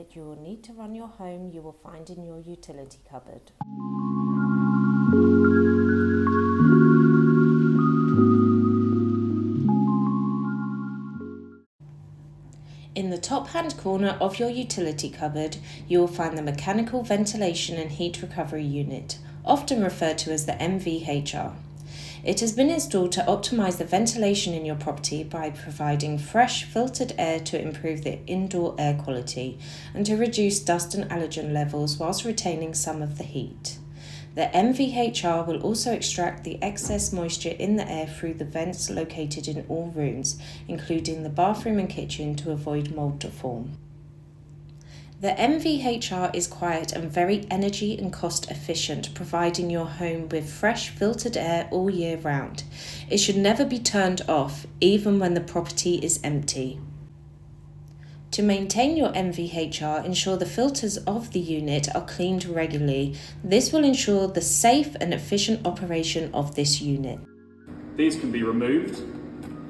that you will need to run your home you will find in your utility cupboard. In the top hand corner of your utility cupboard, you will find the Mechanical Ventilation and Heat Recovery Unit, often referred to as the MVHR. It has been installed to optimise the ventilation in your property by providing fresh, filtered air to improve the indoor air quality and to reduce dust and allergen levels whilst retaining some of the heat. The MVHR will also extract the excess moisture in the air through the vents located in all rooms, including the bathroom and kitchen, to avoid mould to form. The MVHR is quiet and very energy and cost efficient, providing your home with fresh filtered air all year round. It should never be turned off, even when the property is empty. To maintain your MVHR, ensure the filters of the unit are cleaned regularly. This will ensure the safe and efficient operation of this unit. These can be removed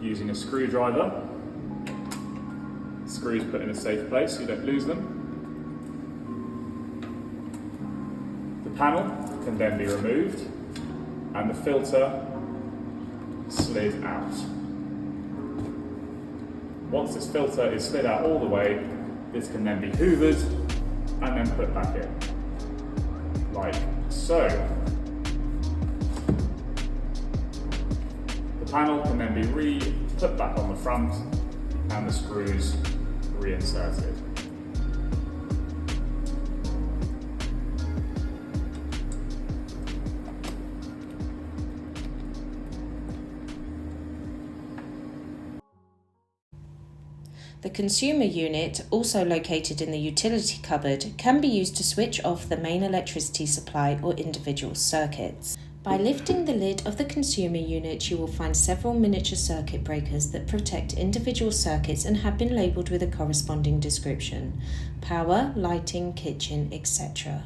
using a screwdriver. Screws put in a safe place so you don't lose them. The panel can then be removed and the filter slid out. Once this filter is slid out all the way, this can then be hoovered and then put back in, like so. The panel can then be put back on the front and the screws reinserted. The consumer unit, also located in the utility cupboard, can be used to switch off the main electricity supply or individual circuits. By lifting the lid of the consumer unit, you will find several miniature circuit breakers that protect individual circuits and have been labelled with a corresponding description: power, lighting, kitchen, etc.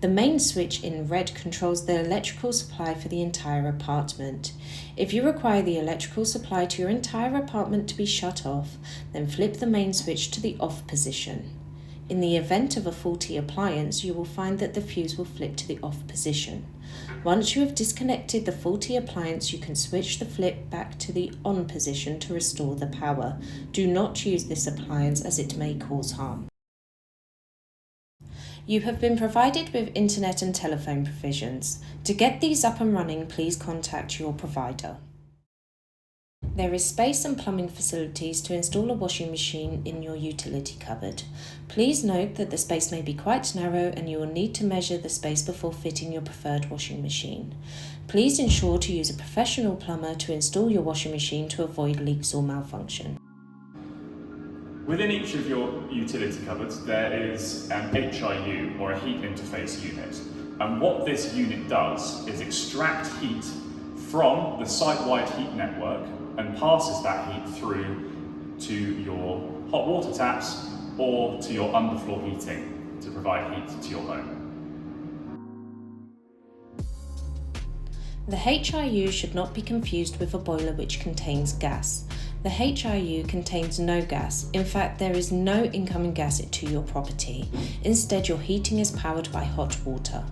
The main switch in red controls the electrical supply for the entire apartment. If you require the electrical supply to your entire apartment to be shut off, then flip the main switch to the off position. In the event of a faulty appliance, you will find that the fuse will flip to the off position. Once you have disconnected the faulty appliance, you can switch the flip back to the on position to restore the power. Do not use this appliance as it may cause harm. You have been provided with internet and telephone provisions. To get these up and running, please contact your provider. There is space and plumbing facilities to install a washing machine in your utility cupboard. Please note that the space may be quite narrow and you will need to measure the space before fitting your preferred washing machine. Please ensure to use a professional plumber to install your washing machine to avoid leaks or malfunction. Within each of your utility cupboards there is an HIU, or a heat interface unit, and what this unit does is extract heat from the site-wide heat network and passes that heat through to your hot water taps or to your underfloor heating to provide heat to your home. The HIU should not be confused with a boiler which contains gas. The HIU contains no gas. In fact, there is no incoming gas to your property. Instead, your heating is powered by hot water.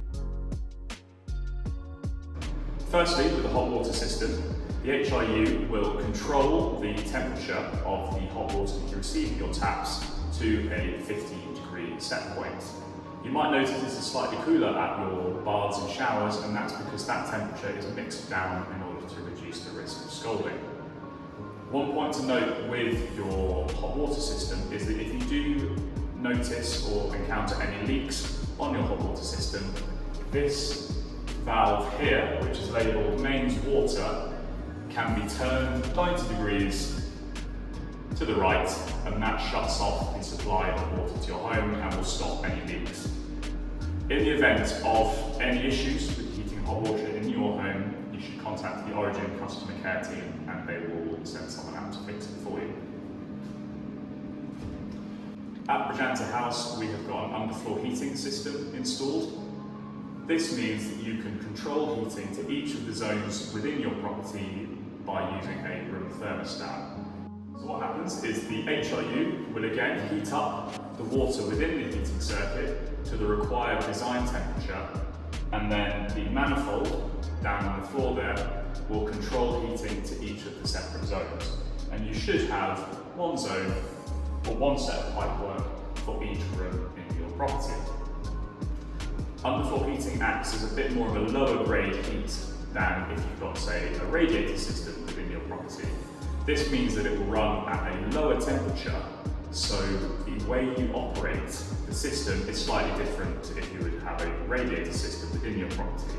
Firstly, with the hot water system, the HIU will control the temperature of the hot water that you receive in your taps to a 50-degree set point. You might notice this is slightly cooler at your baths and showers, and that's because that temperature is mixed down in order to reduce the risk of scalding. One point to note with your hot water system is that if you do notice or encounter any leaks on your hot water system, this valve here, which is labelled mains water, can be turned 90 degrees to the right, and that shuts off the supply of water to your home and will stop any leaks. In the event of any issues with heating hot water in your home, you should contact the Origin customer care team and they will send someone out to fix it for you. At Brigantia House, we have got an underfloor heating system installed. This means that you can control heating to each of the zones within your property by using a room thermostat. So what happens is the HIU will again heat up the water within the heating circuit to the required design temperature, and then the manifold down on the floor there will control heating to each of the separate zones. And you should have one zone or one set of pipework for each room in your property. Underfloor heating acts as a bit more of a lower grade heat than if you've got, say, a radiator system within your property. This means that it will run at a lower temperature, so the way you operate the system is slightly different to if you would have a radiator system within your property.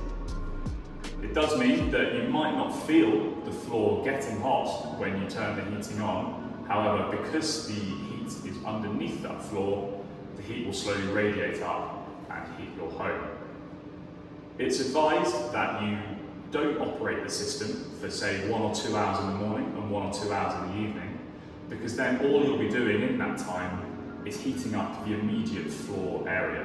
It does mean that you might not feel the floor getting hot when you turn the heating on. However, because the heat is underneath that floor, the heat will slowly radiate up and heat your home. It's advised that you don't operate the system for, say, 1 or 2 hours in the morning and 1 or 2 hours in the evening, because then all you'll be doing in that time is heating up the immediate floor area.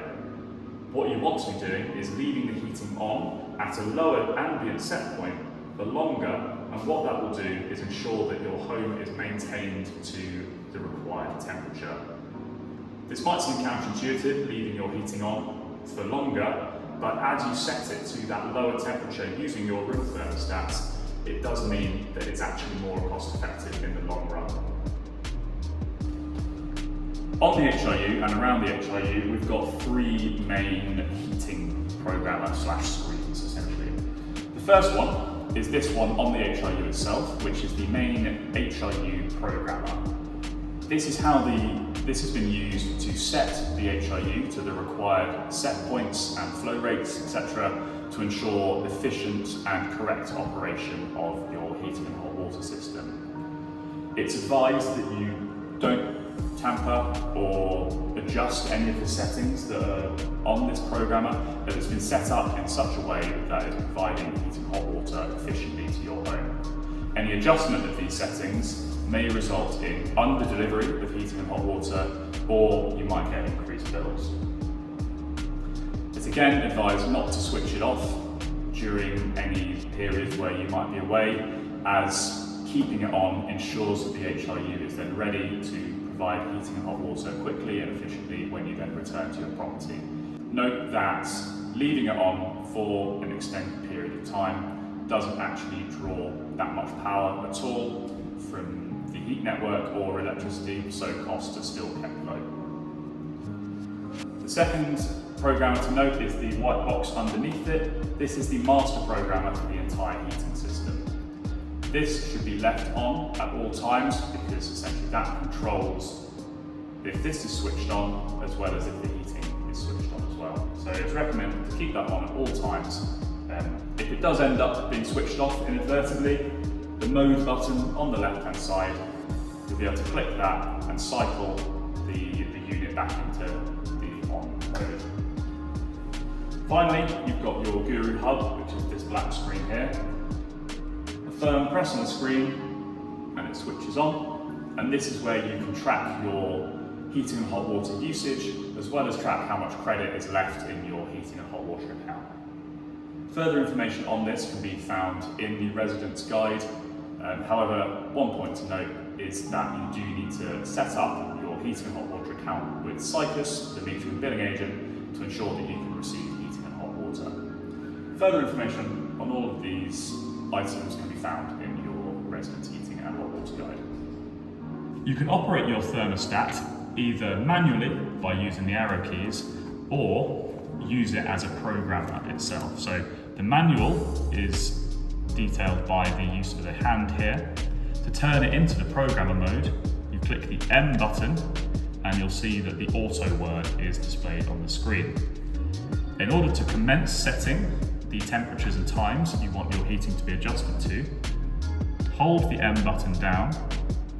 What you want to be doing is leaving the heating on at a lower ambient set point for longer, and what that will do is ensure that your home is maintained to the required temperature. This might seem counterintuitive, leaving your heating on for longer, but as you set it to that lower temperature using your room thermostat, it does mean that it's actually more cost effective in the long run. On the HIU and around the HIU, we've got 3 main heating programmer / screens essentially. The first one is this one on the HIU itself, which is the main HIU programmer. This has been used to set the HIU to the required set points and flow rates, etc., to ensure efficient and correct operation of your heating and hot water system. It's advised that you don't tamper or adjust any of the settings that are on this programmer, that it's been set up in such a way that it's providing heating hot water efficiently to your home. Any adjustment of these settings may result in under-delivery of heating and hot water, or you might get increased bills. It's again advised not to switch it off during any periods where you might be away, as keeping it on ensures that the HIU is then ready to provide heating and hot water quickly and efficiently when you then return to your property. Note that leaving it on for an extended period of time doesn't actually draw that much power at all from the heat network or electricity, so costs are still kept low. The second programmer to note is the white box underneath it. This is the master programmer for the entire heating system. This should be left on at all times because essentially that controls if this is switched on as well as if the heating is switched on as well. So it's recommended to keep that on at all times. If it does end up being switched off inadvertently, the mode button on the left hand side, you'll be able to click that and cycle the unit back into the on mode. Finally, you've got your Guru Hub, which is this black screen here. A firm press on the screen and it switches on, and this is where you can track your heating and hot water usage, as well as track how much credit is left in your heating and hot water account. Further information on this can be found in the resident's guide. However, one point to note is that you do need to set up your heating and hot water account with Cycus, the metering and billing agent, to ensure that you can receive heating and hot water. Further information on all of these items can be found in your resident's heating and hot water guide. You can operate your thermostat either manually by using the arrow keys, or use it as a programmer itself. So the manual is detailed by the use of the hand here. To turn it into the programmer mode, you click the M button and you'll see that the auto word is displayed on the screen. In order to commence setting the temperatures and times you want your heating to be adjusted to, hold the M button down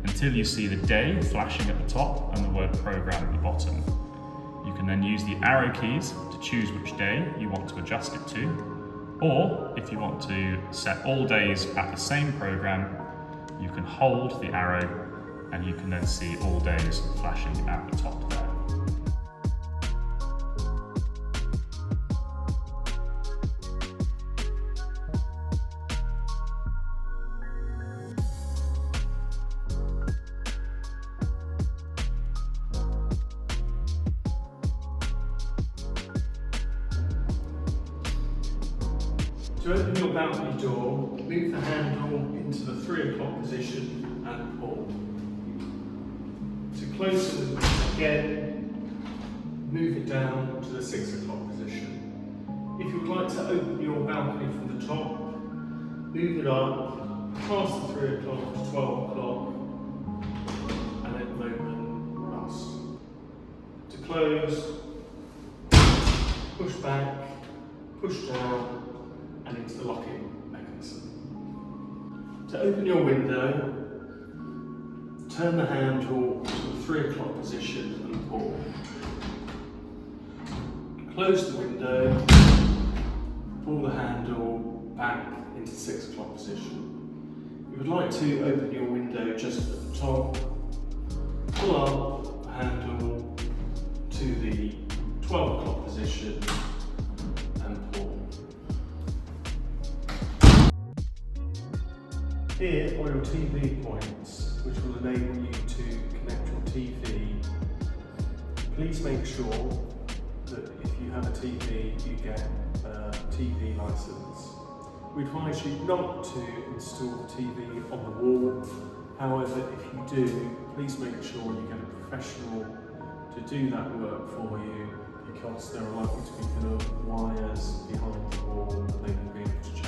until you see the day flashing at the top and the word program at the bottom. You can then use the arrow keys to choose which day you want to adjust it to, or if you want to set all days at the same program, you can hold the arrow and you can then see all days flashing at the top there. To open your balcony door, move the handle into the 3 o'clock position and pull. To close it again, move it down to the 6 o'clock position. If you would like to open your balcony from the top, move it up past the 3 o'clock to 12 o'clock and then open thus. To close, push back, push down and into the locking mechanism. To open your window, turn the handle to the 3 o'clock position and pull. Close the window, pull the handle back into 6 o'clock position. If you would like to open your window just at the top, pull up the handle to the 12 o'clock position and pull. Here are your TV points, which will enable you to connect your TV. Please make sure that if you have a TV, you get a TV license. We advise you not to install the TV on the wall. However, if you do, please make sure you get a professional to do that work for you, because there are likely to be wires behind the wall and they will be able to